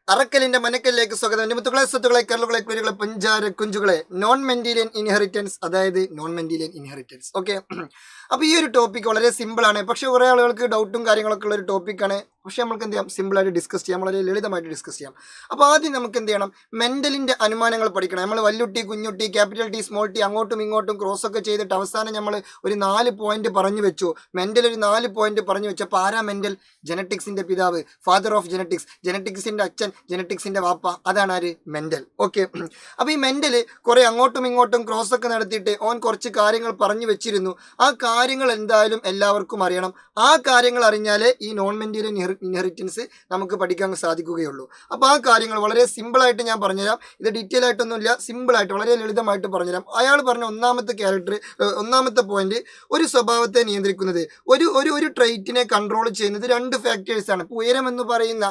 അറക്കലിന്റെ മനക്കലിലേക്ക് സ്വാഗതം. എന്റെ മുത്തുകളെ, സ്വത്തുകളെ, കരളുകളെ, കുരുകളെ, പഞ്ചാര കുഞ്ചുകളെ, നോൺ മെന്റീലിയൻ ഇൻഹെറിറ്റൻസ്, അതായത് നോൺ മെന്റീലിയൻ ഇൻഹെറിറ്റൻസ്. ഓക്കെ, അപ്പൊ ഈ ഒരു ടോപ്പിക് വളരെ സിമ്പിൾ ആണ്. പക്ഷെ കുറെ ആളുകൾക്ക് ഡൗട്ടും കാര്യങ്ങളൊക്കെ ഉള്ള ഒരു ടോപ്പിക്കാണ്. പക്ഷെ നമുക്ക് എന്ത് ചെയ്യാം, സിമ്പിളായിട്ട് ഡിസ്കസ് ചെയ്യാം, വളരെ ലളിതമായിട്ട് ഡിസ്കസ് ചെയ്യാം. അപ്പോൾ ആദ്യം നമുക്ക് എന്ത് ചെയ്യണം, മെന്റലിന്റെ അനുമാനങ്ങൾ പഠിക്കണം. നമ്മൾ വല്ലുട്ടി, കുഞ്ഞുട്ടി, ക്യാപിറ്റൽ ടി, സ്മോൾ ടി, അങ്ങോട്ടും ഇങ്ങോട്ടും ക്രോസ് ഒക്കെ ചെയ്തിട്ട് അവസാനം നമ്മൾ ഒരു 4 പോയിന്റ് പറഞ്ഞു വെച്ചു. മെന്റൽ ഒരു 4 പോയിന്റ് പറഞ്ഞു വെച്ചപ്പോൾ ആരാ മെന്റൽ? ജനറ്റിക്സിന്റെ പിതാവ്, ഫാദർ ഓഫ് ജനറ്റിക്സ്, ജനറ്റിക്സിന്റെ അച്ഛൻ, ജനറ്റിക്സിന്റെ വാപ്പ, അതാണ് ആര്? മെന്റൽ. ഓക്കെ, അപ്പൊ ഈ മെന്റല് കുറെ അങ്ങോട്ടും ഇങ്ങോട്ടും ക്രോസ് ഒക്കെ നടത്തിയിട്ട് ഓൻ കുറച്ച് കാര്യങ്ങൾ പറഞ്ഞു വെച്ചിരുന്നു. ആ കാര്യങ്ങൾ എന്തായാലും എല്ലാവർക്കും അറിയണം. ആ കാര്യങ്ങൾ അറിഞ്ഞാലേ ഈ നോൺ മെന്റീരിയൻ ഇൻഹെറിറ്റൻസ് നമുക്ക് പഠിക്കാൻ സാധിക്കുകയുള്ളൂ. അപ്പോൾ ആ കാര്യങ്ങൾ വളരെ സിമ്പിളായിട്ട് ഞാൻ പറഞ്ഞുതരാം. ഇത് ഡീറ്റെയിൽ ആയിട്ടൊന്നുമില്ല, സിമ്പിളായിട്ട് വളരെ ലളിതമായിട്ട് പറഞ്ഞുതരാം. അയാൾ പറഞ്ഞ ഒന്നാമത്തെ പോയിന്റ്, ഒരു സ്വഭാവത്തെ നിയന്ത്രിക്കുന്നത്, ഒരു ട്രെയിറ്റിനെ കൺട്രോൾ ചെയ്യുന്നത് 2 ഫാക്ടേഴ്സ് ആണ്. ഉയരം എന്ന് പറയുന്ന,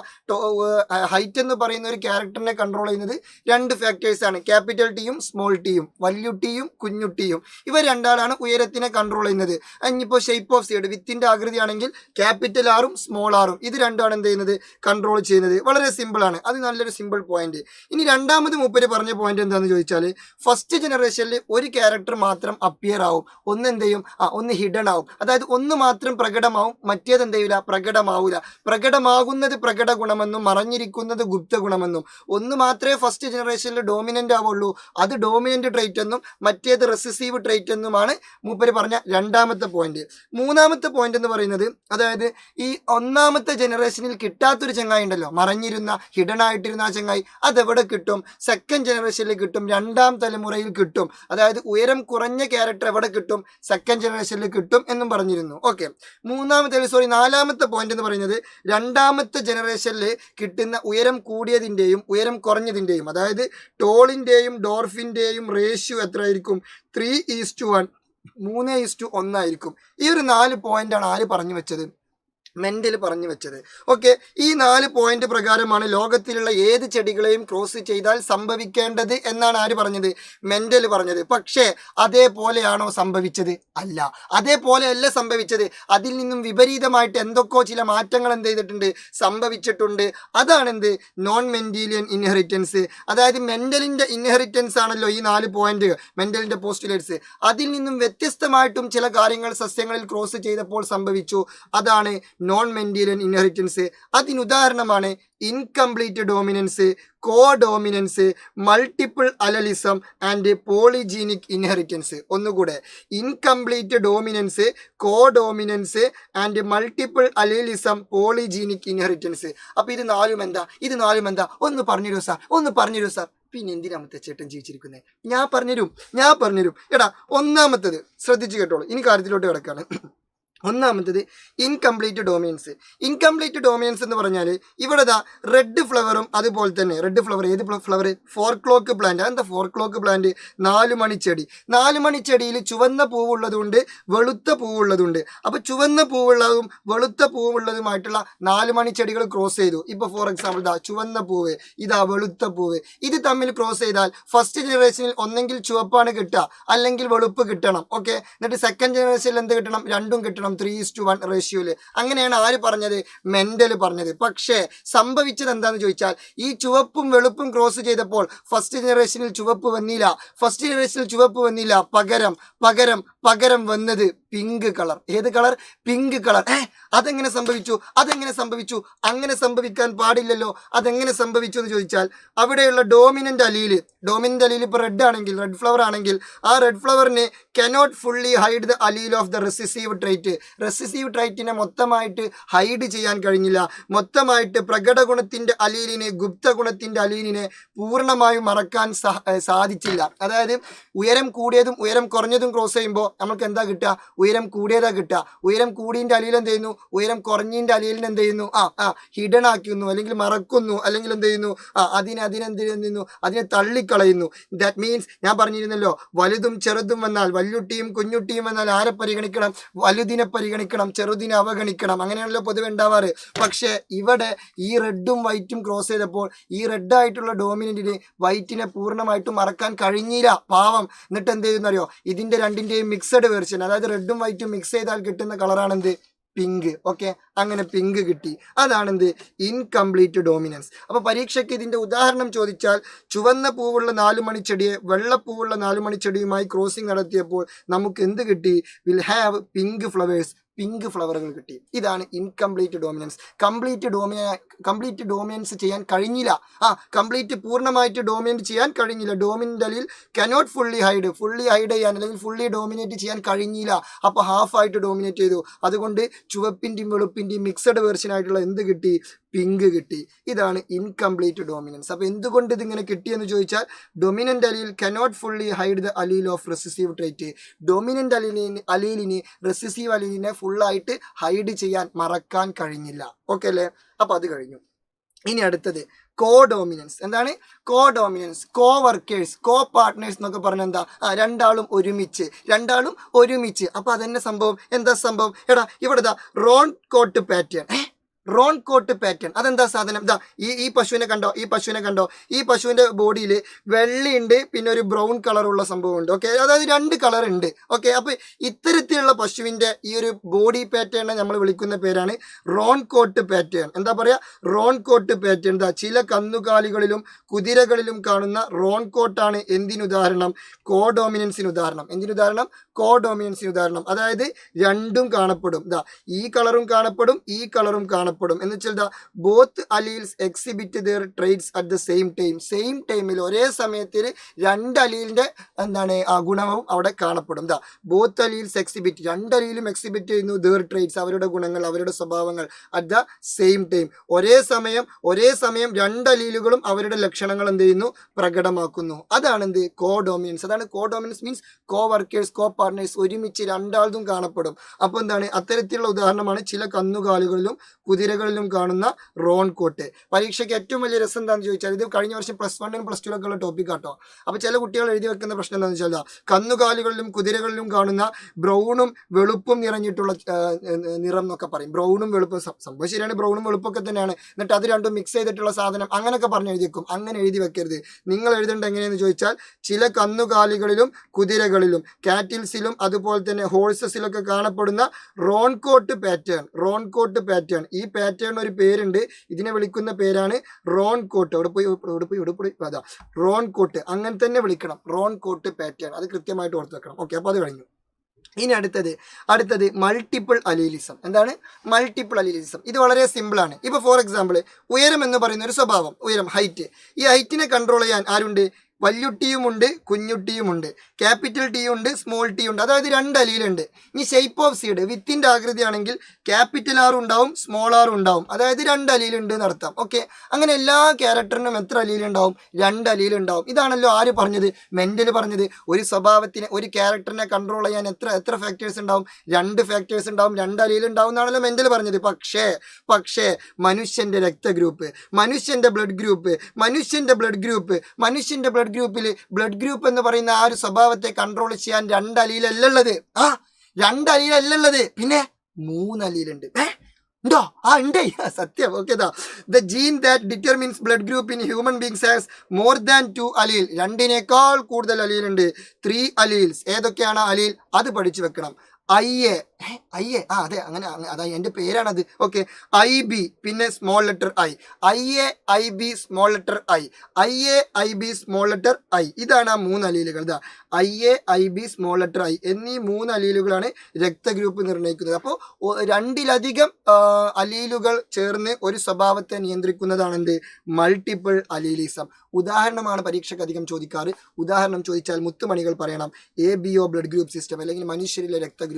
ഹൈറ്റ് എന്ന് പറയുന്ന ഒരു ക്യാരക്ടറിനെ കൺട്രോൾ ചെയ്യുന്നത് 2 ഫാക്ടേഴ്സ് ആണ്. ക്യാപിറ്റൽ ടിയും സ്മോൾ ടിയും, വല്യുട്ടിയും കുഞ്ഞുട്ടിയും. ഇവ രണ്ടാളാണ് ഉയരത്തിനെ കൺട്രോൾ ചെയ്യുന്നത്. ഇനിയിപ്പോൾ ഷേപ്പ് ഓഫ് സീഡ്, വിത്തിന്റെ ആകൃതി ആണെങ്കിൽ ക്യാപിറ്റൽ ആറും സ്മോൾ ആറും, ഇത് രണ്ടാണ് എന്ത് ചെയ്യുന്നത്? കൺട്രോൾ ചെയ്യുന്നത്. വളരെ സിമ്പിൾ ആണ്. അത് നല്ലൊരു സിമ്പിൾ പോയിന്റ്. ഇനി രണ്ടാമത് മൂപ്പര് പറഞ്ഞ പോയിന്റ് എന്താണെന്ന് ചോദിച്ചാൽ, ഫസ്റ്റ് ജനറേഷനിൽ ഒരു ക്യാരക്ടർ മാത്രം അപ്പിയർ ആവും, ഒന്ന് എന്ത് ചെയ്യും, ഒന്ന് ഹിഡൻ ആവും. അതായത് ഒന്ന് മാത്രം പ്രകടമാവും, മറ്റേത് എന്ത് ചെയ്യില്ല, പ്രകടമാവൂല. പ്രകടമാകുന്നത് പ്രകട ഗുണമെന്നും മറഞ്ഞിരിക്കുന്നത് ഗുപ്ത ഗുണമെന്നും. ഒന്ന് മാത്രമേ ഫസ്റ്റ് ജനറേഷനിൽ ഡോമിനന്റ് ആവുള്ളൂ, അത് ഡോമിനന്റ് ട്രൈറ്റ് എന്നും മറ്റേത് റെസസീവ് ട്രൈറ്റ് എന്നുമാണ് മൂപ്പര് പറഞ്ഞ രണ്ടാമത്തെ പോയിന്റ്. മൂന്നാമത്തെ പോയിന്റ് എന്ന് പറയുന്നത്, അതായത് ഈ ഒന്നാമത്തെ ജനറേഷനിൽ കിട്ടാത്തൊരു ചങ്ങായി ഉണ്ടല്ലോ, മറഞ്ഞിരുന്ന ഹിഡൻ ആയിട്ടിരുന്ന ആ ചങ്ങായി, അതെവിടെ കിട്ടും? സെക്കൻഡ് ജനറേഷനിൽ കിട്ടും, 2ാം തലമുറയിൽ കിട്ടും. അതായത് ഉയരം കുറഞ്ഞ ക്യാരക്ടർ എവിടെ കിട്ടും? സെക്കൻഡ് ജനറേഷനിൽ കിട്ടും എന്നും പറഞ്ഞിരുന്നു. ഓക്കെ, നാലാമത്തെ പോയിന്റ് എന്ന് പറയുന്നത്, 2ാമത്തെ ജനറേഷനിൽ കിട്ടുന്ന ഉയരം കൂടിയതിൻ്റെയും ഉയരം കുറഞ്ഞതിൻ്റെയും, അതായത് ടോളിൻ്റെയും ഡോർഫിൻ്റെയും റേഷ്യോ എത്രയായിരിക്കും? 3:1, 3:1 ആയിരിക്കും. ഈ ഒരു 4 പോയിന്റാണ് ആര് പറഞ്ഞു വെച്ചത്? മെന്റൽ പറഞ്ഞു വെച്ചത്. ഓക്കെ, ഈ 4 പോയിന്റ് പ്രകാരമാണ് ലോകത്തിലുള്ള ഏത് ചെടികളെയും ക്രോസ് ചെയ്താൽ സംഭവിക്കേണ്ടത് എന്നാണ് ആര് പറഞ്ഞത്? മെന്റൽ പറഞ്ഞത്. പക്ഷേ അതേപോലെയാണോ സംഭവിച്ചത്? അല്ല, അതേപോലെയല്ല സംഭവിച്ചത്. അതിൽ നിന്നും വിപരീതമായിട്ട് എന്തൊക്കെയോ ചില മാറ്റങ്ങൾ എന്ത് ചെയ്തിട്ടുണ്ട്? സംഭവിച്ചിട്ടുണ്ട്. അതാണ് എന്ത്? Non Mendelian inheritance. അതായത് മെന്റലിന്റെ ഇൻഹെറിറ്റൻസ് ആണല്ലോ ഈ 4 പോയിന്റ്, മെന്റലിന്റെ പോസ്റ്റുലേറ്റ്സ്. അതിൽ നിന്നും വ്യത്യസ്തമായിട്ടും ചില കാര്യങ്ങൾ സസ്യങ്ങളിൽ ക്രോസ് ചെയ്തപ്പോൾ സംഭവിച്ചു. അതാണ് നോൺ മെന്റീലിയൻ ഇൻഹെറിറ്റൻസ്. അതിനുദാഹരണമാണ് incomplete dominance, codominance, multiple allelism and polygenic inheritance. ഒന്നുകൂടെ, incomplete dominance, codominance and multiple allelism, polygenic inheritance. അപ്പൊ ഇത് നാലും എന്താ? ഒന്ന് പറഞ്ഞുതരൂ സാർ. പിന്നെ എന്തിനാ ചേട്ടൻ ജീവിച്ചിരിക്കുന്നത്? ഞാൻ പറഞ്ഞുതരും. എടാ, ഒന്നാമത്തത് ശ്രദ്ധിച്ചു കേട്ടോളൂ. ഇനി കാര്യത്തിലോട്ട് കിടക്കാണ്. ഒന്നാമത്തത് ഇൻകംപ്ലീറ്റ് ഡോമിനൻസ്. ഇൻകംപ്ലീറ്റ് ഡോമിനൻസ് എന്ന് പറഞ്ഞാൽ ഇവിടെ റെഡ് ഫ്ലവറും അതുപോലെ തന്നെ ഏത് ഫ്ലവർ? 4 clock plant. എന്താ 4 ക്ലോക്ക് പ്ലാന്റ്? 4 മണിച്ചെടി. 4 മണിച്ചെടിയിൽ ചുവന്ന പൂവുള്ളതുണ്ട്, വെളുത്ത പൂവുള്ളതുണ്ട്. അപ്പൊ ചുവന്ന പൂവുള്ളതും വെളുത്ത പൂവുള്ളതുമായിട്ടുള്ള 4 മണിച്ചെടികൾ ക്രോസ് ചെയ്തു. ഇപ്പൊ ഫോർ എക്സാമ്പിൾ ചുവന്ന പൂവ്, വെളുത്ത പൂവ്. ഇത് തമ്മിൽ ക്രോസ് ചെയ്താൽ ഫസ്റ്റ് ജനറേഷനിൽ ഒന്നെങ്കിൽ ചുവപ്പാണ് കിട്ടുക, അല്ലെങ്കിൽ വെളുപ്പ് കിട്ടണം. ഓക്കെ, എന്നിട്ട് സെക്കൻഡ് ജനറേഷനിൽ എന്ത് കിട്ടണം? രണ്ടും കിട്ടണം, 3:1 റേഷ്യോയില്. അങ്ങനെയാണ് ആര് പറഞ്ഞത്? മെന്റൽ പറഞ്ഞത്. പക്ഷേ സംഭവിച്ചത് എന്താന്ന് ചോദിച്ചാൽ, ഈ ചുവപ്പും വെളുപ്പും ക്രോസ് ചെയ്തപ്പോൾ ഫസ്റ്റ് ജനറേഷനിൽ ചുവപ്പ് വന്നില്ല. പകരം വന്നത് പിങ്ക് കളർ. ഏത് കളർ? Pink colour. അതെങ്ങനെ സംഭവിച്ചു? അങ്ങനെ സംഭവിക്കാൻ പാടില്ലല്ലോ. അതെങ്ങനെ സംഭവിച്ചു എന്ന് ചോദിച്ചാൽ, അവിടെയുള്ള ഡോമിനന്റ് അലീൽ ഇപ്പൊ റെഡ് ഫ്ലവർ ആണെങ്കിൽ ആ റെഡ് ഫ്ലവറിന് cannot fully hide the allele of the recessive ട്രൈറ്റിനെ മൊത്തമായിട്ട് ഹൈഡ് ചെയ്യാൻ കഴിഞ്ഞില്ല. മൊത്തമായിട്ട് പ്രകട ഗുണത്തിന്റെ അലീലിനെ, ഗുപ്ത ഗുണത്തിന്റെ അലീലിനെ പൂർണ്ണമായും മറക്കാൻ സാധിച്ചില്ല. അതായത് ഉയരം കൂടിയതും ഉയരം കുറഞ്ഞതും ക്രോസ് ചെയ്യുമ്പോൾ നമുക്ക് എന്താ കിട്ടുക? ഉയരം കൂടിയതാ കിട്ടുക. ഉയരം കൂടിയതിന്റെ അലീൽ എന്ത് ചെയ്യുന്നു? ഉയരം കുറഞ്ഞതിന്റെ അലീലിന് എന്ത് ചെയ്യുന്നു? ഹിഡൻ ആക്കുന്നു, അല്ലെങ്കിൽ മറക്കുന്നു, അല്ലെങ്കിൽ എന്ത് ചെയ്യുന്നു? അതിനെ തള്ളിക്കളയുന്നു. ദാറ്റ് മീൻസ് ഞാൻ പറഞ്ഞിരുന്നല്ലോ, വലുതും ചെറുതും വന്നാൽ, വല്യുട്ടിയും കുഞ്ഞുട്ടിയും വന്നാൽ ആരെ പരിഗണിക്കണം? വലുതിനെ പരിഗണിക്കണം, ചെറുതിനെ അവഗണിക്കണം. അങ്ങനെയാണല്ലോ പൊതുവെ ഉണ്ടാവാറ്. പക്ഷെ ഇവിടെ ഈ റെഡും വൈറ്റും ക്രോസ് ചെയ്തപ്പോൾ ഈ റെഡ് ആയിട്ടുള്ള ഡോമിനന്റിന് വൈറ്റിനെ പൂർണ്ണമായിട്ടും മറക്കാൻ കഴിഞ്ഞില്ല, പാവം. എന്നിട്ട് എന്ത് ചെയ്യുന്നറിയോ? ഇതിന്റെ രണ്ടിന്റെയും മിക്സഡ് വെർഷൻ, അതായത് റെഡും വൈറ്റും മിക്സ് ചെയ്താൽ കിട്ടുന്ന കളറാണ് എന്ത്? പിങ്ക്. ഓക്കെ, അങ്ങനെ പിങ്ക് കിട്ടി. അതാണെന്ത് ഇൻകംപ്ലീറ്റ് ഡോമിനൻസ്. അപ്പൊ പരീക്ഷയ്ക്ക് ഇതിന്റെ ഉദാഹരണം ചോദിച്ചാൽ ചുവന്ന പൂവുള്ള 4 മണിച്ചെടിയെ വെള്ളപ്പൂവുള്ള 4 മണിച്ചെടിയുമായി ക്രോസിംഗ് നടത്തിയപ്പോൾ നമുക്ക് എന്ത് കിട്ടി? Will have pink flowers, pink ഫ്ലവറുകൾ കിട്ടി. ഇതാണ് ഇൻകംപ്ലീറ്റ് ഡോമിനൻസ്. കംപ്ലീറ്റ് ഡോമിനൻസ് ചെയ്യാൻ കഴിഞ്ഞില്ല. കംപ്ലീറ്റ് പൂർണ്ണമായിട്ട് ഡോമിനേറ്റ് ചെയ്യാൻ കഴിഞ്ഞില്ല. ഡോമിനൻ്റ് അലീൽ കനോട്ട് ഫുള്ളി ഹൈഡ് ചെയ്യാൻ അല്ലെങ്കിൽ ഫുള്ളി ഡോമിനേറ്റ് ചെയ്യാൻ കഴിഞ്ഞില്ല. അപ്പോൾ ഹാഫായിട്ട് ഡോമിനേറ്റ് ചെയ്തു. അതുകൊണ്ട് ചുവപ്പിൻ്റെയും വെളുപ്പിൻ്റെയും മിക്സഡ് വേർഷൻ ആയിട്ടുള്ള എന്ത് കിട്ടി? പിങ്ക് കിട്ടി. ഇതാണ് ഇൻകംപ്ലീറ്റ് ഡോമിനൻസ്. അപ്പോൾ എന്തുകൊണ്ട് ഇതിങ്ങനെ കിട്ടിയെന്ന് ചോദിച്ചാൽ dominant allele cannot fully hide the allele of recessive trait. Dominant അലീലിന് റെസിസീവ് അലീലിനെ ഫുള്ളായിട്ട് ഹൈഡ് ചെയ്യാൻ മറക്കാൻ കഴിഞ്ഞില്ല. ഓക്കെ അല്ലേ? അപ്പോൾ അത് കഴിഞ്ഞു. ഇനി അടുത്തത് കോ ഡോമിനൻസ്. എന്താണ് കോ ഡോമിനൻസ്? കോ വർക്കേഴ്സ്, കോ പാർട്ട്നേഴ്സ് എന്നൊക്കെ പറഞ്ഞാൽ എന്താ? രണ്ടാളും ഒരുമിച്ച്. അപ്പോൾ അതന്നെ സംഭവം. എന്താ സംഭവം? എടാ ഇവിടെ roan coat pattern. Roan coat pattern അതെന്താ സാധനം? ഇതാ ഈ പശുവിനെ കണ്ടോ? ഈ പശുവിന്റെ ബോഡിയിൽ വെള്ളയുണ്ട്, പിന്നെ ഒരു ബ്രൗൺ കളറുള്ള സംഭവം ഉണ്ട്. ഓക്കെ, അതായത് 2 കളർ ഉണ്ട്. ഓക്കെ, അപ്പൊ ഇത്തരത്തിലുള്ള പശുവിന്റെ ഈ ഒരു ബോഡി പാറ്റേണിനെ നമ്മൾ വിളിക്കുന്ന പേരാണ് റോൺ കോട്ട് പാറ്റേൺ. എന്താ പറയാ? Roan coat pattern. എന്താ ചില കന്നുകാലികളിലും കുതിരകളിലും കാണുന്ന റോൺ കോട്ടാണ് എന്തിനുദാഹരണം? കോ ഡോമിനൻസിന് ഉദാഹരണം. എന്തിനുദാഹരണം? കോ ഡോമിനൻസിന് ഉദാഹരണം. അതായത് രണ്ടും കാണപ്പെടും. ഇതാ ഈ കളറും കാണപ്പെടും, ഈ കളറും കാണപ്പെടും. എന്ന് വെച്ചാൽ both alleles exhibit their traits at the same ടൈമിൽ ഒരേ സമയത്തിൽ 2 അലീലിന്റെ ഗുണവും അവിടെ കാണപ്പെടും. ബോത്ത് അലീൽസ് എക്സിബിറ്റ്, 2 അലീലും എക്സിബിറ്റ് ചെയ്യുന്നു ദെയർ ട്രേറ്റ്സ്, അവരുടെ ഗുണങ്ങൾ, അവരുടെ സ്വഭാവങ്ങൾ അറ്റ് ദ സെയിം ടൈം. ഒരേ സമയം 2 അലീലുകളും അവരുടെ ലക്ഷണങ്ങൾ എന്ത് ചെയ്യുന്നു? പ്രകടമാക്കുന്നു. അതാണ് എന്ത്? കോ ഡോമിനൻസ്. അതാണ് കോ ഡോമിനൻസ് മീൻസ് കോ വർക്കേഴ്സ്, കോ പാർട്ട്നേഴ്സ്, ഒരുമിച്ച് 2 ആൾതും കാണപ്പെടും. അപ്പോൾ എന്താണ്? അത്തരത്തിലുള്ള ഉദാഹരണമാണ് ചില കന്നുകാലികളിലും കുതിരകളിലും കാണുന്ന റോൺ കോട്ട്. പരീക്ഷയ്ക്ക് ഏറ്റവും വലിയ രസം എന്താണെന്ന് ചോദിച്ചാൽ, ഇത് കഴിഞ്ഞ വർഷം +1 +2 ഉള്ള ടോപ്പിക് ആട്ടോ. അപ്പോൾ ചില കുട്ടികൾ എഴുതി വെക്കുന്ന പ്രശ്നം എന്താണെന്ന് വെച്ചാൽ കന്നുകാലികളിലും കുതിരകളിലും കാണുന്ന ബ്രൗണും വെളുപ്പും നിറഞ്ഞിട്ടുള്ള നിറം എന്നൊക്കെ പറയും. ബ്രൗണും വെളുപ്പും സംഭവം ശരിയാണ്, ബ്രൗണും വെളുപ്പൊക്കെ തന്നെയാണ്. എന്നിട്ട് അത് രണ്ടും മിക്സ് ചെയ്തിട്ടുള്ള സാധനം അങ്ങനെയൊക്കെ പറഞ്ഞ് എഴുതി വെക്കും. അങ്ങനെ എഴുതി വെക്കരുത്. നിങ്ങൾ എഴുതേണ്ട എങ്ങനെയെന്ന് ചോദിച്ചാൽ ചില കന്നുകാലികളിലും കുതിരകളിലും കാറ്റിൽസിലും അതുപോലെ തന്നെ ഹോഴ്സസിലൊക്കെ കാണപ്പെടുന്ന റോൺ കോട്ട് പാറ്റേൺ. ഈ പാറ്റേൺ ഒരു പേരുണ്ട്. ഇതിനെ വിളിക്കുന്ന പേരാണ് റോൺ കോട്ട്. ഇവിടെ പോയി അതാ റോൺ കോട്ട്. അങ്ങനെ തന്നെ വിളിക്കണം, റോൺ കോട്ട് പാറ്റേൺ. അത് കൃത്യമായിട്ട് ഓർത്ത് വെക്കണം. ഓക്കെ, അപ്പോൾ അത് കഴിഞ്ഞു. ഇനി അടുത്തത് മൾട്ടിപ്പിൾ അലീലിസം. എന്താണ് മൾട്ടിപ്പിൾ അലീലിസം? ഇത് വളരെ സിമ്പിളാണ്. ഇപ്പോൾ ഫോർ എക്സാമ്പിൾ ഉയരം എന്ന് പറയുന്ന ഒരു സ്വഭാവം, ഉയരം, ഹൈറ്റ്. ഈ ഹൈറ്റിനെ കൺട്രോൾ ചെയ്യാൻ ആരുണ്ട്? വല്യുട്ടിയുമുണ്ട്, കുഞ്ഞുട്ടിയുമുണ്ട്, ക്യാപിറ്റൽ ടി ഉണ്ട്, സ്മോൾ ടി ഉണ്ട്. അതായത് 2 അലീലുണ്ട്. ഇനി ഷേപ്പ് ഓഫ് സീഡ്, വിത്തിന്റെ ആകൃതിയാണെങ്കിൽ ക്യാപിറ്റൽ ആർ ഉണ്ടാവും, സ്മോൾ ആർ ഉണ്ടാവും. അതായത് 2 അലീലുണ്ട് എന്നർത്ഥം. ഓക്കെ, അങ്ങനെ എല്ലാ ക്യാരക്ടറിനും എത്ര അലീലുണ്ടാവും? 2 അലീലുണ്ടാവും. ഇതാണല്ലോ ആര് പറഞ്ഞത്? മെന്റൽ പറഞ്ഞത്. ഒരു സ്വഭാവത്തിനെ, ഒരു ക്യാരക്ടറിനെ കൺട്രോൾ ചെയ്യാൻ എത്ര ഫാക്ടേഴ്സ് ഉണ്ടാവും? 2 ഫാക്ടേഴ്സ് ഉണ്ടാവും, 2 അലീലുണ്ടാവും എന്നാണല്ലോ മെന്റൽ പറഞ്ഞത്. പക്ഷേ മനുഷ്യന്റെ രക്തഗ്രൂപ്പ്, മനുഷ്യന്റെ ബ്ലഡ് ഗ്രൂപ്പിൽ ബ്ലഡ് ഗ്രൂപ്പ് എന്ന് പറയുന്ന ആ ഒരു സ്വഭാവത്തെ കൺട്രോൾ ചെയ്യാൻ 2 അലീലല്ലുള്ളത്. 2 അലീലല്ലുള്ളത്, പിന്നെ 3 അലീലുണ്ട്. ഉണ്ടോ? ഉണ്ട്, സത്യം. Okay, the gene that determines blood group in human beings has more than 2 allele. 2 കൂടുതൽ അലീലുണ്ട്, 3 അലീൽസ്. ഏതൊക്കെയാണ് അലീൽ? അത് പഠിച്ചു വെക്കണം. അതെ, അങ്ങനെ അതാ എൻ്റെ പേരാണത്. ഓക്കെ, IB, പിന്നെ small letter IB small letter I. ഇതാണ് ആ 3 അലീലുകൾ. IB സ്മോൾ ലെറ്റർ I എന്നീ 3 അലീലുകളാണ് രക്തഗ്രൂപ്പ് നിർണ്ണയിക്കുന്നത്. അപ്പോൾ 2-ലധികം അലീലുകൾ ചേർന്ന് ഒരു സ്വഭാവത്തെ നിയന്ത്രിക്കുന്നതാണ് എന്ത്? Multiple allelism. ഉദാഹരണമാണ് പരീക്ഷയ്ക്ക് അധികം ചോദിക്കാറ്. ഉദാഹരണം ചോദിച്ചാൽ മുത്തുമണികൾ പറയണം. ABO ബ്ലഡ് ഗ്രൂപ്പ് സിസ്റ്റം, അല്ലെങ്കിൽ മനുഷ്യരിലെ രക്തഗ്രൂപ്പ്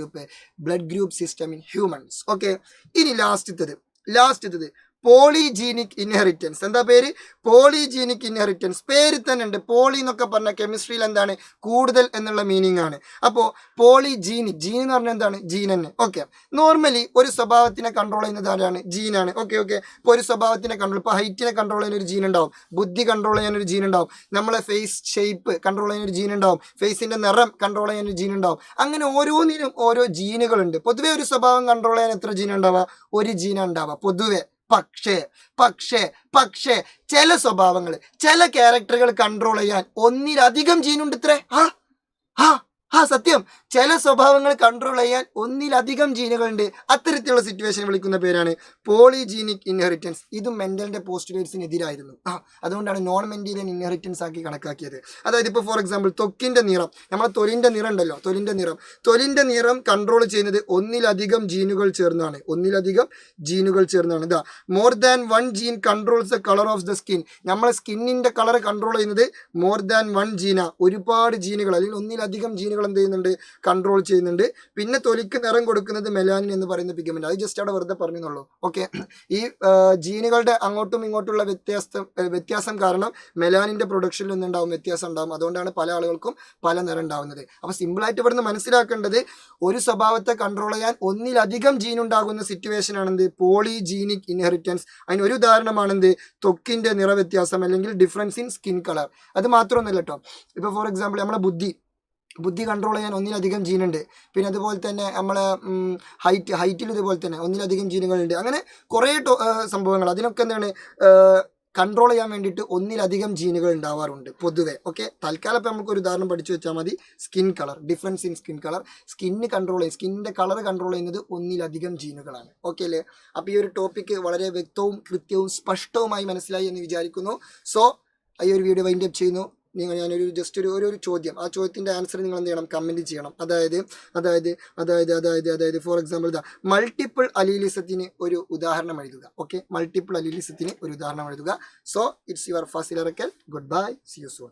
blood group system in humans. Okay, ഇനി ലാസ്റ്റത്തത് പോളിജീനിക് ഇൻഹെറിറ്റൻസ്. എന്താ പേര്? Polygenic inheritance. പേര് തന്നെ ഉണ്ട്. പോളി എന്നൊക്കെ പറഞ്ഞാൽ കെമിസ്ട്രിയിൽ എന്താണ്? കൂടുതൽ എന്നുള്ള മീനിങ് ആണ്. അപ്പോൾ പോളിജീനിക്, ജീൻ എന്ന് പറഞ്ഞാൽ എന്താണ്? ജീൻ തന്നെ. ഓക്കെ, നോർമലി ഒരു സ്വഭാവത്തിനെ കൺട്രോൾ ചെയ്യുന്നത് ആരാണ്? ജീനാണ്. ഓക്കെ, ഇപ്പോൾ ഒരു സ്വഭാവത്തിനെ കൺട്രോൾ, ഇപ്പോൾ ഹൈറ്റിനെ കൺട്രോൾ ചെയ്യാൻ ഒരു ജീൻ ഉണ്ടാവും, ബുദ്ധി കൺട്രോൾ ചെയ്യാൻ ഒരു ജീൻ ഉണ്ടാവും, നമ്മളെ ഫേസ് ഷേപ്പ് കൺട്രോൾ ചെയ്യാൻ ഒരു ജീൻ ഉണ്ടാവും, ഫേസിന്റെ നിറം കൺട്രോൾ ചെയ്യാൻ ഒരു ജീൻ ഉണ്ടാവും. അങ്ങനെ ഓരോന്നിനും ഓരോ ജീനുകളുണ്ട്. പൊതുവെ ഒരു സ്വഭാവം കൺട്രോൾ ചെയ്യാൻ എത്ര ജീൻ ഉണ്ടാവുക? ഒരു ജീന ഉണ്ടാവുക പൊതുവെ. പക്ഷേ ചില സ്വഭാവങ്ങൾ, ചില ക്യാരക്ടറുകൾ കൺട്രോൾ ചെയ്യാൻ 1-ലധികം ജീനുണ്ട്. ഇത്രേ സത്യം. ചില സ്വഭാവങ്ങൾ കൺട്രോൾ ചെയ്യാൻ ഒന്നിലധികം ജീനുകളുണ്ട്. അത്തരത്തിലുള്ള സിറ്റുവേഷൻ വിളിക്കുന്ന പേരാണ് പോളിജീനിക് ഇൻഹെറിറ്റൻസ്. ഇതും മെന്റലിന്റെ പോസ്റ്റുലേറ്റ്സിനെതിരായിരുന്നു. അതുകൊണ്ടാണ് നോൺ മെന്റീരിയൻ ഇൻഹെറിറ്റൻസ് ആക്കി കണക്കാക്കിയത്. അതായത് ഇപ്പോൾ ഫോർ എക്സാമ്പിൾ ത്വക്കിന്റെ നിറം, നമ്മളെ തൊലിന്റെ നിറം ഉണ്ടല്ലോ, തൊലിന്റെ നിറം കൺട്രോൾ ചെയ്യുന്നത് ഒന്നിലധികം ജീനുകൾ ചേർന്നാണ്. ഇതാ more than one gene controls the colour of the skin. നമ്മളെ സ്കിന്നിന്റെ കളർ കൺട്രോൾ ചെയ്യുന്നത് മോർ ദാൻ വൺ ജീന, ഒരുപാട് ജീനുകൾ അല്ലെങ്കിൽ ഒന്നിലധികം ജീനുകൾ എന്ത് ചെയ്യുന്നുണ്ട്, കൺട്രോൾ ചെയ്യുന്നുണ്ട്. പിന്നെ തൊലിക്ക് നിറം കൊടുക്കുന്നത് മെലാനിൻ എന്ന് പറയുന്ന പിഗ്മെന്റ്. അത് ജസ്റ്റ് അവിടെ വെറുതെ പറഞ്ഞെന്നുള്ളൂ. ഓക്കെ, ഈ ജീനുകളുടെ അങ്ങോട്ടും ഇങ്ങോട്ടുള്ള വ്യത്യാസം കാരണം മെലാനിന്റെ പ്രൊഡക്ഷനിൽ നിന്നുണ്ടാവും വ്യത്യാസം ഉണ്ടാവും. അതുകൊണ്ടാണ് പല ആളുകൾക്കും പല നിറം ഉണ്ടാവുന്നത്. അപ്പൊ സിമ്പിളായിട്ട് ഇവിടുന്ന് മനസ്സിലാക്കേണ്ടത്, ഒരു സ്വഭാവത്തെ കൺട്രോൾ ചെയ്യാൻ ഒന്നിലധികം ജീൻ ഉണ്ടാകുന്ന സിറ്റുവേഷൻ ആണെന്ത്, പോളിജീനിക് ഇൻഹെറിറ്റൻസ്. അതിന് ഒരു ഉദാഹരണമാണെന്ത്, ത്വക്കിന്റെ നിറവ്യത്യാസം അല്ലെങ്കിൽ ഡിഫറൻസ് ഇൻ സ്കിൻ കളർ. അത് മാത്രമൊന്നുമല്ല കേട്ടോ. ഇപ്പൊ ഫോർ എക്സാമ്പിൾ നമ്മളെ ബുദ്ധി കൺട്രോൾ ചെയ്യാൻ ഒന്നിലധികം ജീനുണ്ട്. പിന്നെ അതുപോലെ തന്നെ നമ്മളെ ഹൈറ്റിൽ ഇതുപോലെ തന്നെ ഒന്നിലധികം ജീനുകളുണ്ട്. അങ്ങനെ കുറേ സംഭവങ്ങൾ, അതിനൊക്കെ എന്താണ് കൺട്രോൾ ചെയ്യാൻ വേണ്ടിയിട്ട് ഒന്നിലധികം ജീനുകൾ ഉണ്ടാവാറുണ്ട് പൊതുവെ. ഓക്കെ, തൽക്കാലം ഇപ്പം നമുക്ക് ഒരു ഉദാഹരണം പഠിച്ചു വെച്ചാൽ മതി. Skin colour, difference in skin colour. സ്കിന്നിന്റെ കളർ കൺട്രോൾ ചെയ്യുന്നത് ഒന്നിലധികം ജീനുകളാണ്. ഓക്കെ അല്ലേ? അപ്പോൾ ഈ ഒരു ടോപ്പിക്ക് വളരെ വ്യക്തവും കൃത്യവും സ്പഷ്ടവുമായി മനസ്സിലായി എന്ന് വിചാരിക്കുന്നു. സോ ഈ ഒരു വീഡിയോ വൈൻഡ് അപ്പ് ചെയ്യുന്നു. ഞാനൊരു ജസ്റ്റ് ഒരു ചോദ്യം, ആ ചോദ്യത്തിൻ്റെ ആൻസർ നിങ്ങൾ എന്ത് ചെയ്യണം, കമൻറ്റ് ചെയ്യണം. അതായത് ഫോർ എക്സാമ്പിൾ മൾട്ടിപ്പിൾ അലീലിസത്തിന് ഒരു ഉദാഹരണം എഴുതുക. ഓക്കെ, മൾട്ടിപ്പിൾ അലീലിസത്തിന് ഒരു ഉദാഹരണം എഴുതുക. So it's your Fasil Arakkal. Good bye, see you soon.